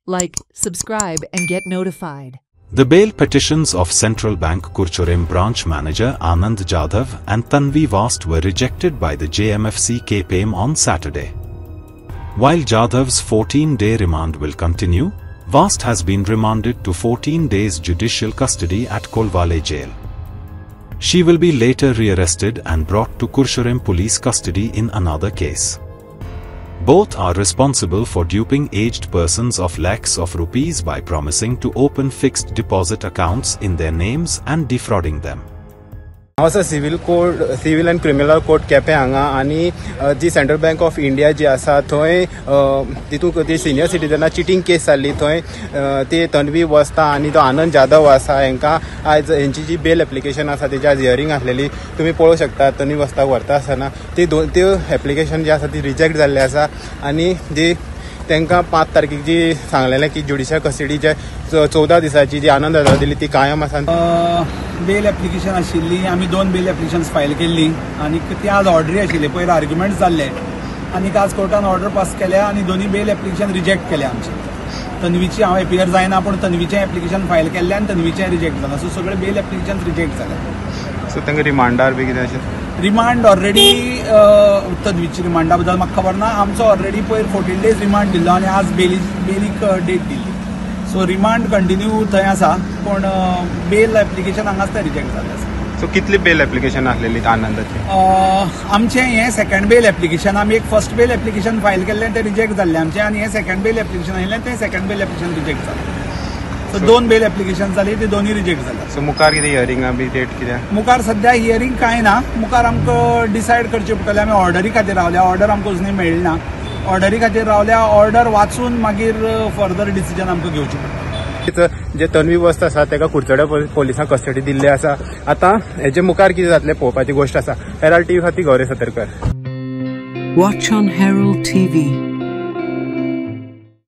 like, subscribe and get notified. The bail petitions of Central Bank Kurchurem branch manager Anand Jadhav and Tanvi Vast were rejected by the JMFC KPM on Saturday. While Jadhav's 14-day remand will continue, Vast has been remanded to 14 days judicial custody at Kolwale jail. She will be later rearrested and brought to Kurchurem police custody in another case. Both are responsible for duping aged persons of lakhs of rupees by promising to open fixed deposit accounts in their names and defrauding them. हांगासर civil end criminal court Quepem हांगा आनी जी central bank of India जी आसा थंय तितूंत ती senior सिटीजनां cheating केस जाल्ली थंय ते तन्वी वस्ता आनी तो आनंद जाधव आसा हांकां आयज हेंची जी बेल एप्लिकेशन आसा तेजी आज हियरिंग आसलेली तुमी पळोवंक शकता तन्वी वस्ताक व्हरता आसतना त्यो एप्लिकेशन जी आसा ती रिजेक्ट जाल्ली आसा आनी जी तांकां 5 तारखेक जी सांगलेलें की ज्युडिशियल कस्टडी जे 14 दिसाची जी आनंद जाधव दिली ती कायम आसा. बेल एप्लिकेशन आशिल्ली आमी 2 बेल एप्लिकेशन्स फायल केल्ली आनी ती आज ऑर्डरी आशिल्ली पयर आर्ग्युमेंट्स जाल्ले आनी आज कोर्टान ऑर्डर पास केल्या आनी दोन्ही बेल एप्लिकेशन रिजेक्ट केल्या आमची. तन्वीची हांव एपियर जायना पूण तन्वीचें एप्लिकेशन फायल केल्लें आनी तन्वीचें रिजेक्ट जालां सो सगळे बेल एप्लिकेशन रिजेक्ट जाले. सो तांकां रिमांडार बी कितें अशें रिमांड ऑलरेडी तन्वीची रिमांडा बद्दल म्हाका खबर ना. आमचो ऑलरेडी पयर 14 डेज रिमांड दिल्लो आनी आज बेलीक डेट दिल्ली सो रिमांड कंटिन्यू थंय आसा पूण बेल एप्लिकेशन हांगाच तें रिजेक्ट जाल्लें आसा. सो कितली बेल एप्लिकेशन आसलेली आनंदाची? आमचें हें सेकंड बेल एप्लिकेशन आमी एक फर्स्ट बेल एप्लिकेशन फायल केल्लें तें रिजेक्ट जाल्लें आमचें आनी हें सेकंड बेल एप्लिकेशन आयिल्लें तें सेकंड बेल एप्लिकेशन रिजेक्ट जालें. सो 2 बेल एप्लिकेशन जाली ती दोन्ही रिजेक्ट जाल्या. सो मुखार कितें हियरिंगा बी डेट कितें? मुखार सध्या हियरिंग कांय ना. मुखार आमकां डिसायड करचें पडटलें. आमी ऑर्डरी खातीर रावल्या. ऑर्डर आमकां अजून मेळ्ळी ना. ऑर्डरी खातीर रावल्या. ऑर्डर वाचून मागीर फर्दर डिसिजन आमकां घेवचें पडटलें. जे तन्वी वस्त आसा ताका कुर्चोड्या पोलिसांक कस्टडी दिल्ली आसा. आतां हेजे मुखार कितें जातलें पळोवपाची गोश्ट आसा. हेराल्ड TV खातीर Gauri Satarkar. Watch on Herald TV.